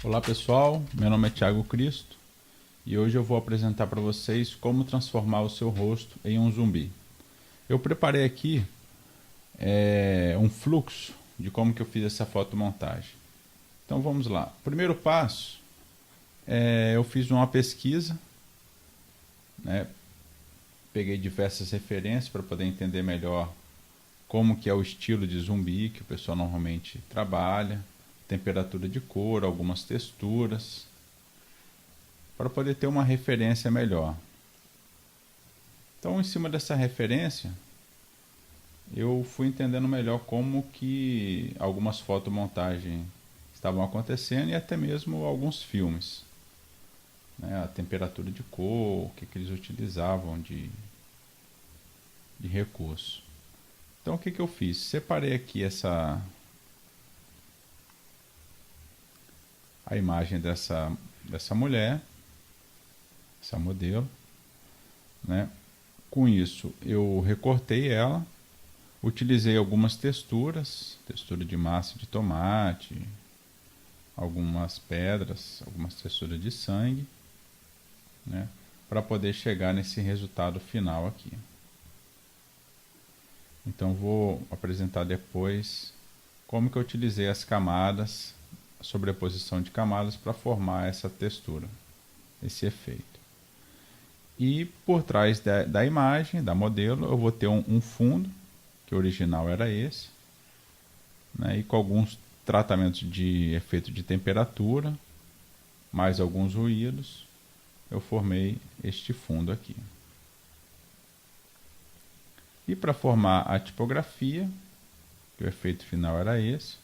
Olá pessoal, meu nome é Thiago Cristo e hoje eu vou apresentar para vocês como transformar o seu rosto em um zumbi. Eu preparei aqui um fluxo de como que eu fiz essa fotomontagem. Então vamos lá. Primeiro passo, eu fiz uma pesquisa, né? Peguei diversas referências para poder entender melhor como que é o estilo de zumbi que o pessoal normalmente trabalha, temperatura de cor, algumas texturas, para poder ter uma referência melhor. Então, em cima dessa referência, eu fui entendendo melhor como que algumas fotomontagens estavam acontecendo e até mesmo alguns filmes, né? A temperatura de cor, o que eles utilizavam de recurso. Então, o que eu fiz? Separei aqui a imagem dessa mulher, essa modelo, né? Com isso, eu recortei ela, utilizei algumas texturas, textura de massa de tomate, algumas pedras, algumas texturas de sangue, né, para poder chegar nesse resultado final aqui. Então vou apresentar depois como que eu utilizei as camadas, a sobreposição de camadas para formar essa textura, esse efeito. E por trás da imagem, da modelo, eu vou ter um fundo, que o original era esse, né, e com alguns tratamentos de efeito de temperatura, mais alguns ruídos, eu formei este fundo aqui. E para formar a tipografia, que o efeito final era esse,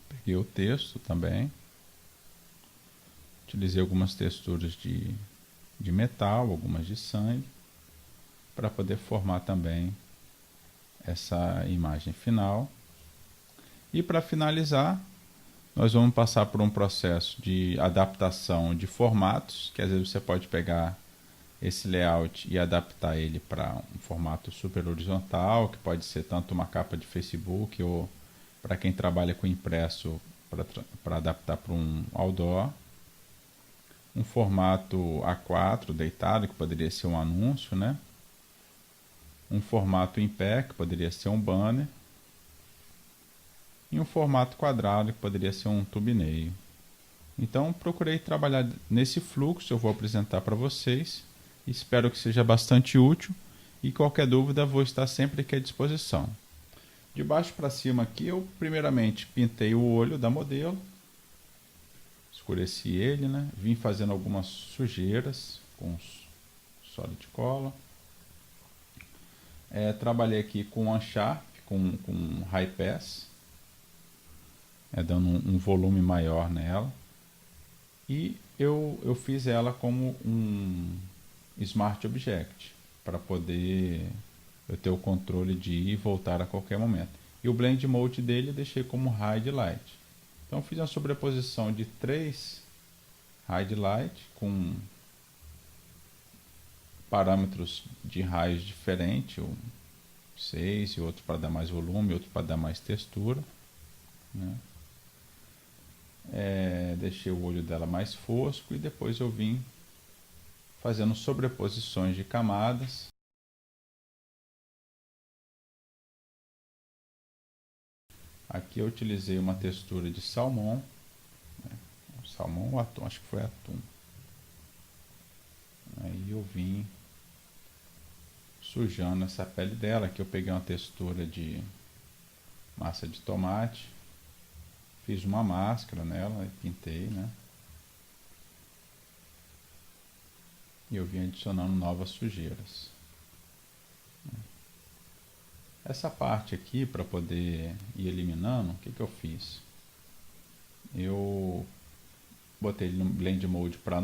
peguei o texto também, utilizei algumas texturas de metal, algumas de sangue, para poder formar também essa imagem final. E para finalizar, nós vamos passar por um processo de adaptação de formatos, que às vezes você pode pegar esse layout e adaptar ele para um formato super horizontal, que pode ser tanto uma capa de Facebook ou para quem trabalha com impresso para adaptar para um outdoor. Um formato A4 deitado, que poderia ser um anúncio, né? Um formato em pé, que poderia ser um banner. E um formato quadrado, que poderia ser um thumbnail. Então procurei trabalhar nesse fluxo, eu vou apresentar para vocês. Espero que seja bastante útil e qualquer dúvida vou estar sempre aqui à disposição. De baixo para cima aqui eu primeiramente pintei o olho da modelo, escureci ele, né? Vim fazendo algumas sujeiras com solid color. Trabalhei aqui com Unsharp, com High Pass, dando um volume maior nela. E eu fiz ela como um Smart Object, para poder eu ter o controle de ir e voltar a qualquer momento. E o Blend Mode dele eu deixei como Hide Light. Então fiz uma sobreposição de 3 Hide Light com parâmetros de raios diferentes, um 6 e outro para dar mais volume, outro para dar mais textura, né? Deixei o olho dela mais fosco e depois eu vim fazendo sobreposições de camadas. Aqui eu utilizei uma textura de salmão, né? Salmão ou atum, acho que foi atum. Aí eu vim sujando essa pele dela. Aqui eu peguei uma textura de massa de tomate, fiz uma máscara nela e pintei, né? E eu vim adicionando novas sujeiras. Essa parte aqui, para poder ir eliminando, o que eu fiz? Eu botei ele no Blend Mode para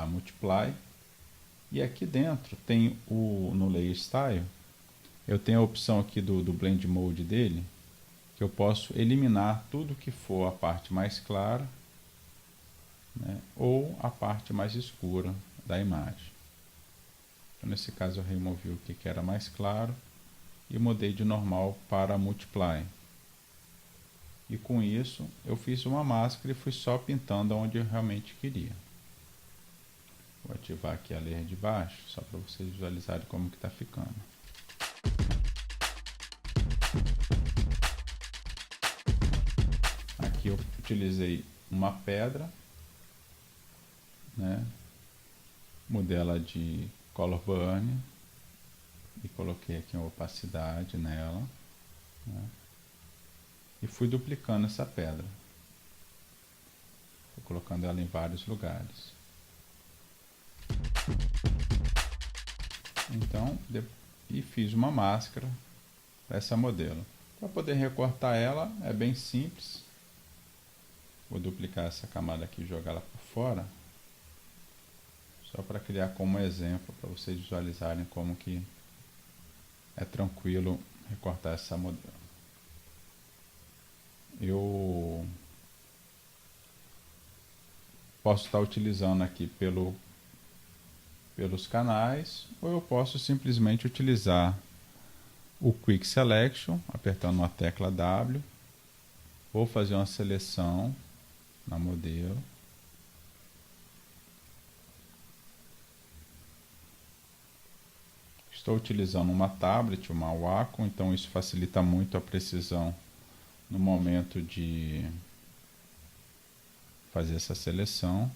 Multiply. E aqui dentro tem no Layer Style, eu tenho a opção aqui do Blend Mode dele, que eu posso eliminar tudo que for a parte mais clara, né, ou a parte mais escura da imagem. Então, nesse caso eu removi o que era mais claro e mudei de normal para Multiply. E com isso eu fiz uma máscara e fui só pintando onde eu realmente queria. Vou ativar aqui a layer de baixo, só para vocês visualizarem como que está ficando. Aqui eu utilizei uma pedra, né? Mudei ela de color burn e coloquei aqui uma opacidade nela, né? E fui duplicando essa pedra, fui colocando ela em vários lugares. Então, e fiz uma máscara para essa modelo. Para poder recortar ela é bem simples. Vou duplicar essa camada aqui e jogar ela por fora, só para criar como exemplo, para vocês visualizarem como que é tranquilo recortar essa modelo. Eu posso estar utilizando aqui pelos canais, ou eu posso simplesmente utilizar o Quick Selection, apertando a tecla W. Vou fazer uma seleção na modelo. Estou utilizando uma tablet, uma Wacom, então isso facilita muito a precisão no momento de fazer essa seleção.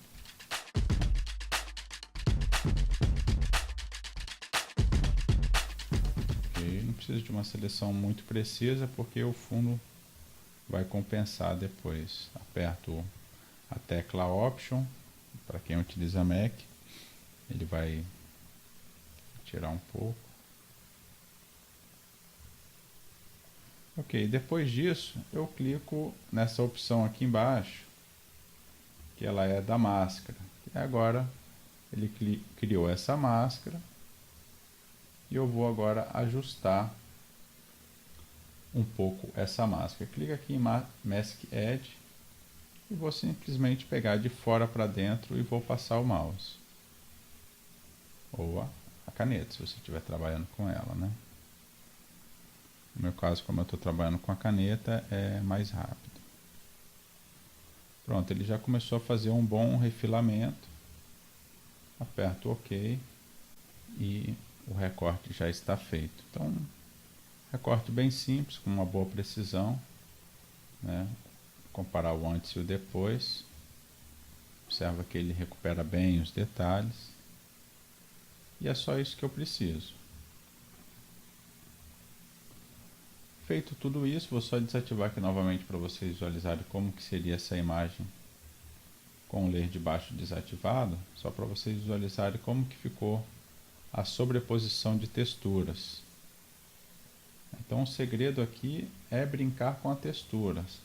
Ok, não precisa de uma seleção muito precisa porque o fundo vai compensar depois. Aperto a tecla Option, para quem utiliza Mac, ele vai tirar um pouco. Ok, depois disso eu clico nessa opção aqui embaixo, que ela é da máscara. E agora ele criou essa máscara e eu vou agora ajustar um pouco essa máscara. Clica aqui em Mask Edge e vou simplesmente pegar de fora para dentro e vou passar o mouse ou a caneta, se você estiver trabalhando com ela, né? No meu caso, como eu estou trabalhando com a caneta, é mais rápido. Pronto, ele já começou a fazer um bom refilamento. Aperto OK e o recorte já está feito. Então, recorte bem simples, com uma boa precisão, né? Comparar o antes e o depois. Observa que ele recupera bem os detalhes. E é só isso que eu preciso. Feito tudo isso, vou só desativar aqui novamente para vocês visualizarem como que seria essa imagem com o layer de baixo desativado, só para vocês visualizarem como que ficou a sobreposição de texturas. Então o segredo aqui é brincar com as texturas.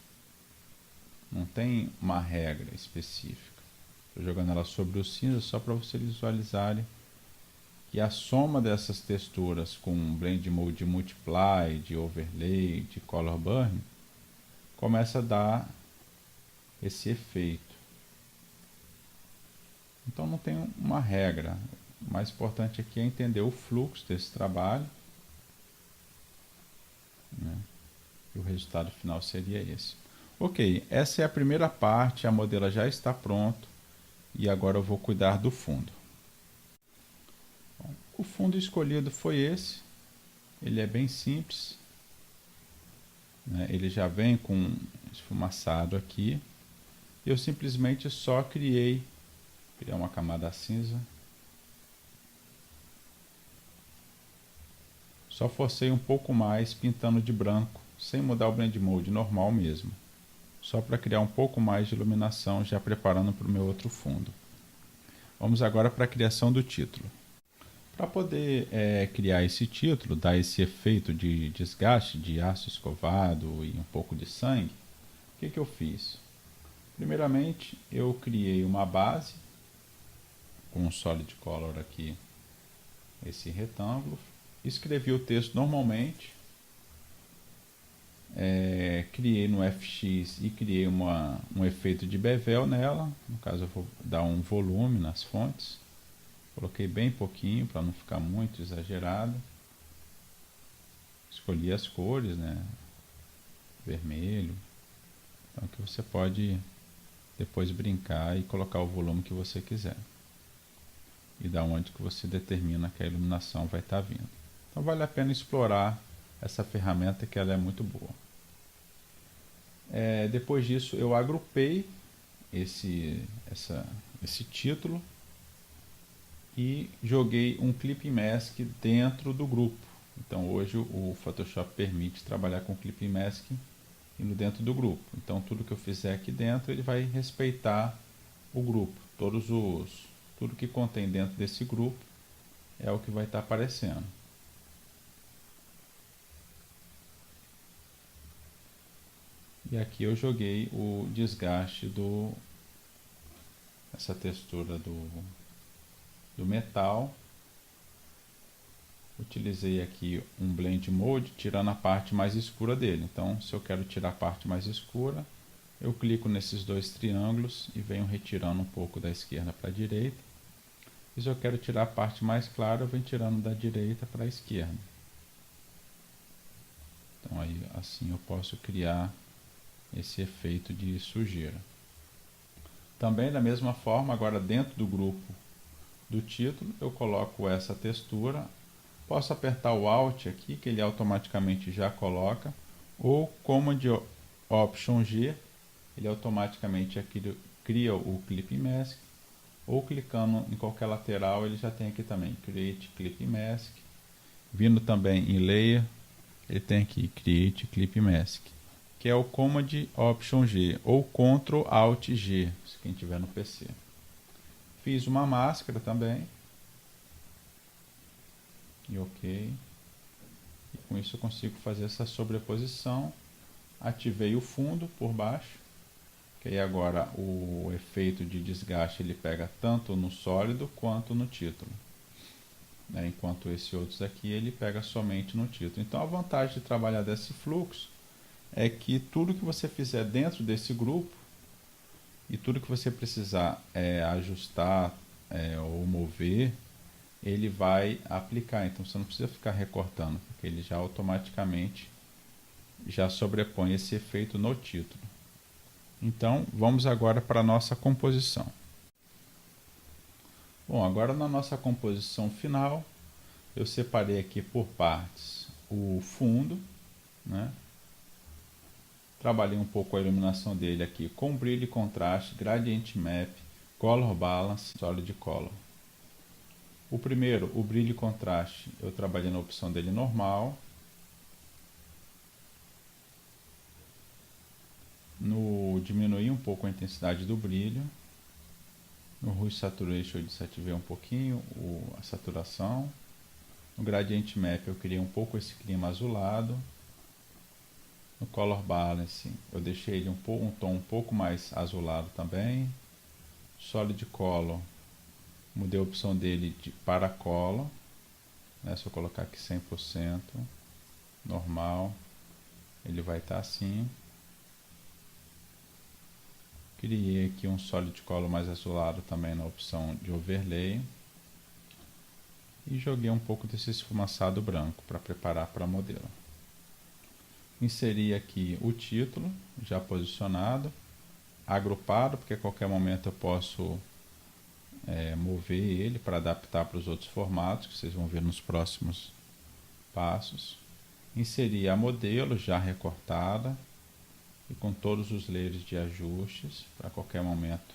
Não tem uma regra específica. Estou jogando ela sobre o cinza só para vocês visualizarem que a soma dessas texturas com Blend Mode de Multiply, de Overlay, de Color Burn, começa a dar esse efeito. Então não tem uma regra. O mais importante aqui é entender o fluxo desse trabalho, né? E o resultado final seria esse. Ok, essa é a primeira parte, a modelo já está pronto e agora eu vou cuidar do fundo. O fundo escolhido foi esse, ele é bem simples, né? Ele já vem com esfumaçado aqui, eu simplesmente só criei uma camada cinza, só forcei um pouco mais pintando de branco, sem mudar o Blend Mode, normal mesmo, só para criar um pouco mais de iluminação, já preparando para o meu outro fundo. Vamos agora para a criação do título. Para poder criar esse título, dar esse efeito de desgaste de aço escovado e um pouco de sangue, o que eu fiz? Primeiramente, eu criei uma base com um Solid Color aqui, esse retângulo, escrevi o texto normalmente, criei no FX e criei um efeito de bevel nela, no caso eu vou dar um volume nas fontes. Coloquei bem pouquinho para não ficar muito exagerado. Escolhi as cores, né? Vermelho. você pode depois brincar e colocar o volume que você quiser. E da onde que você determina que a iluminação vai estar vindo. Então vale a pena explorar essa ferramenta, que ela é muito boa. Depois disso eu agrupei esse título e joguei um Clipping Mask dentro do grupo. Então hoje o Photoshop permite trabalhar com Clipping Mask indo dentro do grupo. Então tudo que eu fizer aqui dentro ele vai respeitar o grupo. Tudo que contém dentro desse grupo é o que vai estar aparecendo. E aqui eu joguei o desgaste essa textura do metal. Utilizei aqui um Blend Mode, tirando a parte mais escura dele. Então, se eu quero tirar a parte mais escura, eu clico nesses dois triângulos e venho retirando um pouco da esquerda para a direita. E se eu quero tirar a parte mais clara, eu venho tirando da direita para a esquerda. Então, aí, assim eu posso criar esse efeito de sujeira. Também da mesma forma, agora dentro do grupo do título, eu coloco essa textura. Posso apertar o Alt aqui, que ele automaticamente já coloca, ou Command Option G, ele automaticamente aqui cria o Clipping Mask, ou clicando em qualquer lateral, ele já tem aqui também, Create Clipping Mask. Vindo também em Layer, ele tem aqui, Create Clipping Mask, que é o Command Option G, ou Ctrl Alt G, se quem tiver no PC. Fiz uma máscara também. E ok. E com isso eu consigo fazer essa sobreposição. Ativei o fundo por baixo, que aí agora o efeito de desgaste ele pega tanto no sólido quanto no título. Enquanto esse outros aqui ele pega somente no título. Então a vantagem de trabalhar desse fluxo é que tudo que você fizer dentro desse grupo e tudo que você precisar ajustar ou mover, ele vai aplicar. Então você não precisa ficar recortando, porque ele já automaticamente já sobrepõe esse efeito no título. Então vamos agora para a nossa composição. Bom, agora na nossa composição final, eu separei aqui por partes o fundo, né? Trabalhei um pouco a iluminação dele aqui com brilho e contraste, gradient map, color balance, solid color. O primeiro, o brilho e contraste, eu trabalhei na opção dele normal. Diminuí um pouco a intensidade do brilho. No Hue Saturation eu desativei um pouquinho a saturação. No Gradient Map eu criei um pouco esse clima azulado. No Color Balance eu deixei ele um tom um pouco mais azulado também. Solid Color, mudei a opção dele para Color. Se eu colocar aqui 100%, normal, ele vai estar assim. Criei aqui um Solid Color mais azulado também na opção de Overlay. E joguei um pouco desse esfumaçado branco para preparar para modelo. Inseri aqui o título, já posicionado, agrupado, porque a qualquer momento eu posso mover ele para adaptar para os outros formatos, que vocês vão ver nos próximos passos. Inseri a modelo já recortada, e com todos os layers de ajustes, para qualquer momento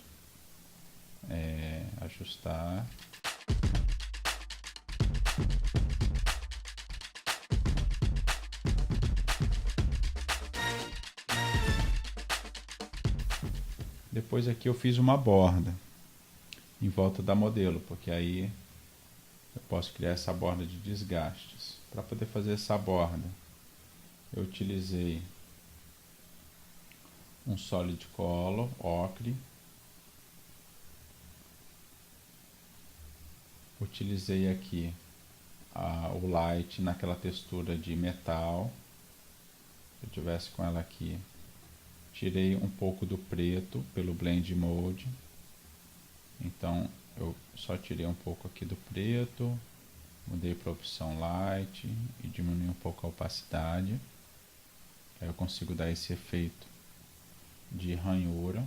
ajustar. Depois aqui eu fiz uma borda em volta da modelo, porque aí eu posso criar essa borda de desgastes. Para poder fazer essa borda, eu utilizei um Solid Color, ocre. Utilizei aqui o Light naquela textura de metal. Se eu tivesse com ela aqui, tirei um pouco do preto pelo Blend Mode. Então eu só tirei um pouco aqui do preto, mudei para a opção Light e diminui um pouco a opacidade. Aí eu consigo dar esse efeito de ranhura.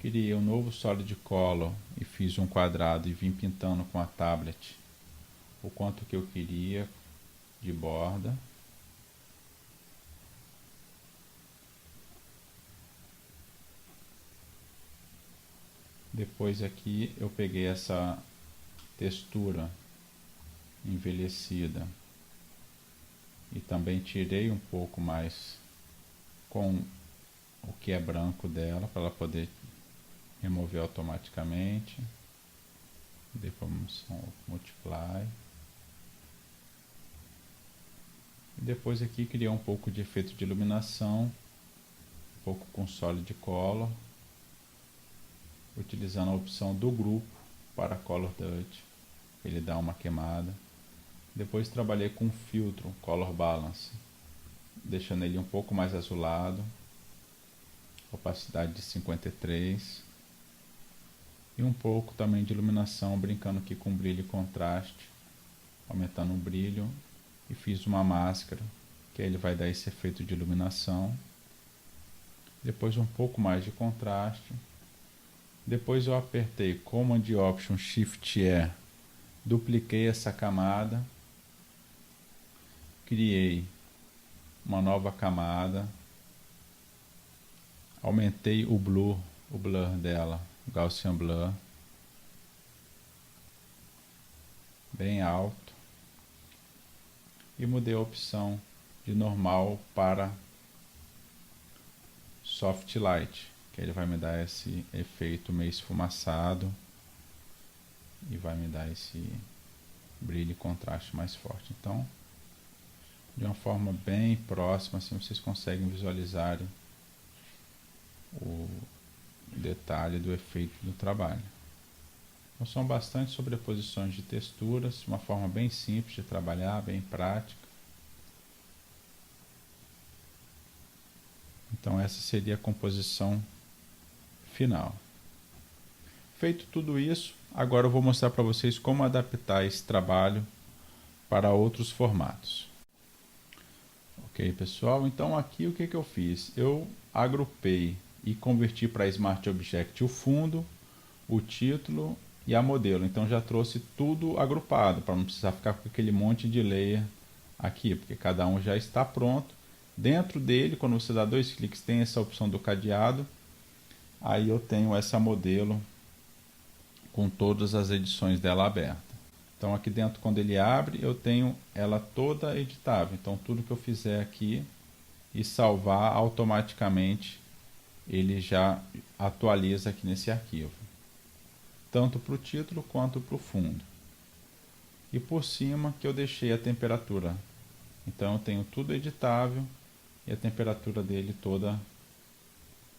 Criei um novo Solid Color e fiz um quadrado e vim pintando com a tablet o quanto que eu queria de borda. Depois aqui eu peguei essa textura envelhecida e também tirei um pouco mais com o que é branco dela para ela poder remover automaticamente. Depois multiply. E depois aqui criei um pouco de efeito de iluminação, um pouco com Solid Color, utilizando a opção do grupo para Color Dodge, ele dá uma queimada. Depois trabalhei com filtro Color Balance, deixando ele um pouco mais azulado, opacidade de 53, e um pouco também de iluminação, brincando aqui com brilho e contraste, aumentando o brilho, e fiz uma máscara, que aí ele vai dar esse efeito de iluminação. Depois um pouco mais de contraste. Depois eu apertei Command Option Shift E, dupliquei essa camada, criei uma nova camada, aumentei o blur dela, Gaussian Blur, bem alto, e mudei a opção de normal para Soft Light, que ele vai me dar esse efeito meio esfumaçado e vai me dar esse brilho e contraste mais forte. Então, de uma forma bem próxima, assim vocês conseguem visualizar o detalhe do efeito do trabalho. Então, são bastante sobreposições de texturas, uma forma bem simples de trabalhar, bem prática. Então essa seria a composição final. Feito tudo isso, agora eu vou mostrar para vocês como adaptar esse trabalho para outros formatos. Ok, pessoal? Então aqui o que eu fiz? Eu agrupei e converti para Smart Object o fundo, o título e a modelo. Então já trouxe tudo agrupado, para não precisar ficar com aquele monte de layer aqui, porque cada um já está pronto. Dentro dele, quando você dá 2 cliques, tem essa opção do cadeado. Aí eu tenho essa modelo com todas as edições dela aberta. Então aqui dentro, quando ele abre, eu tenho ela toda editável. Então tudo que eu fizer aqui e salvar, automaticamente ele já atualiza aqui nesse arquivo, tanto para o título quanto para o fundo. E por cima que eu deixei a temperatura. Então eu tenho tudo editável e a temperatura dele toda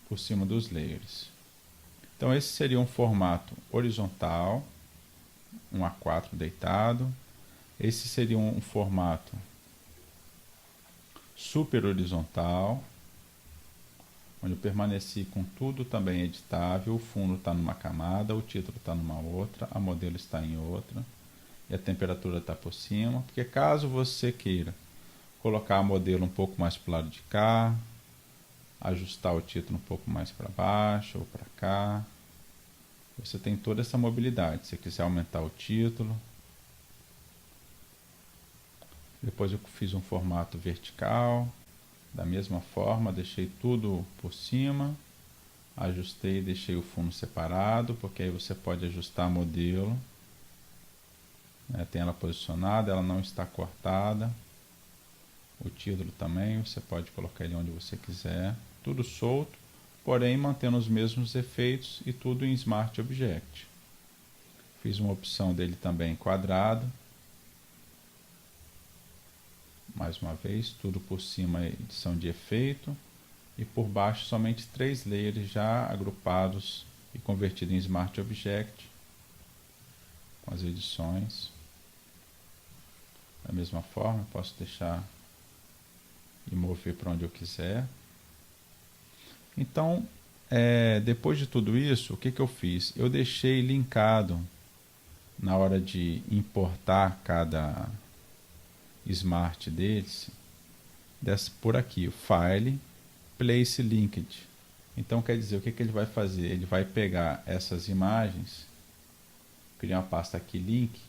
por cima dos layers. Então esse seria um formato horizontal, um A4 deitado. Esse seria um formato super horizontal, onde eu permaneci com tudo também editável. O fundo está numa camada, o título está numa outra, a modelo está em outra e a temperatura está por cima, porque caso você queira colocar a modelo um pouco mais para o lado de cá, ajustar o título um pouco mais para baixo ou para cá, você tem toda essa mobilidade. Se você quiser aumentar o título. Depois eu fiz um formato vertical, da mesma forma, deixei tudo por cima, ajustei e deixei o fundo separado, porque aí você pode ajustar a modelo, tem ela posicionada, ela não está cortada. O título também, você pode colocar ele onde você quiser, tudo solto, porém mantendo os mesmos efeitos e tudo em Smart Object. Fiz uma opção dele também quadrado. Mais uma vez, tudo por cima é edição de efeito e por baixo somente 3 layers já agrupados e convertidos em Smart Object com as edições. Da mesma forma, posso deixar e mover para onde eu quiser. Então, depois de tudo isso, o que eu fiz? Eu deixei linkado na hora de importar cada Smart deles, por aqui, File, Place Linked. Então quer dizer, o que ele vai fazer? Ele vai pegar essas imagens, criar uma pasta aqui, link,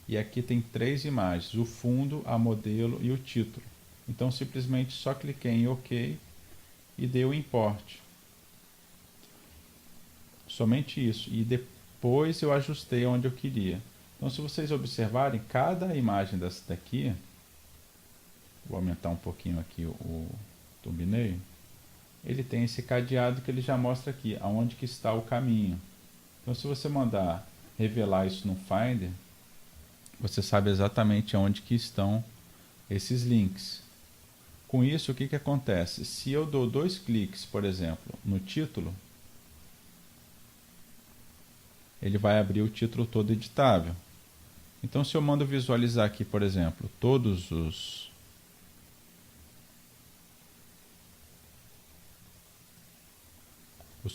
e aqui tem 3 imagens, o fundo, a modelo e o título. Então simplesmente só cliquei em OK e dei o import. Somente isso. E depois eu ajustei onde eu queria. Então se vocês observarem, cada imagem dessa daqui, vou aumentar um pouquinho aqui o thumbnail, ele tem esse cadeado que ele já mostra aqui, aonde que está o caminho. Então se você mandar revelar isso no Finder, você sabe exatamente aonde que estão esses links. Com isso, o que que acontece? Se eu dou 2 cliques, por exemplo, no título, ele vai abrir o título todo editável. Então se eu mando visualizar aqui, por exemplo, todos os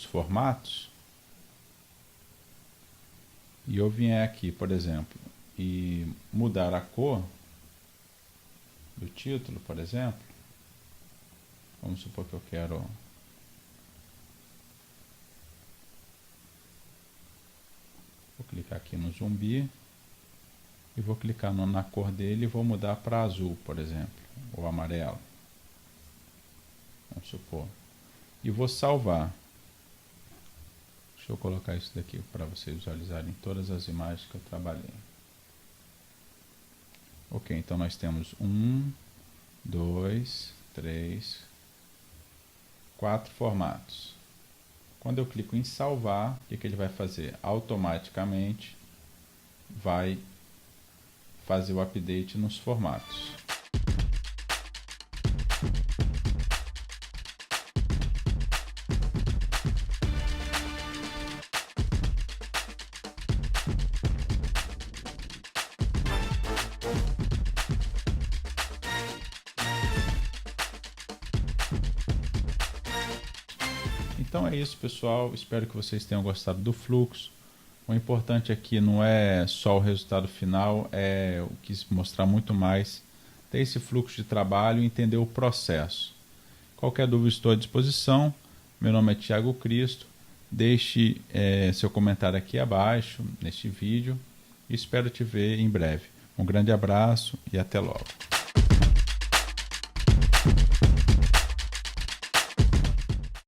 formatos, e eu vier aqui, por exemplo, e mudar a cor do título, por exemplo, vamos supor que eu quero vou clicar aqui no zumbi e vou clicar na cor dele e vou mudar para azul, por exemplo, ou amarelo, vamos supor, e vou salvar. Deixa eu colocar isso daqui para vocês visualizarem todas as imagens que eu trabalhei. Ok, então nós temos 1, 2, 3, 4 formatos. Quando eu clico em salvar, o que ele vai fazer? Automaticamente vai fazer o update nos formatos. Então é isso, pessoal, espero que vocês tenham gostado do fluxo. O importante aqui não é só o resultado final, eu quis mostrar muito mais, ter esse fluxo de trabalho e entender o processo. Qualquer dúvida estou à disposição, meu nome é Thiago Cristo, deixe seu comentário aqui abaixo neste vídeo e espero te ver em breve. Um grande abraço e até logo.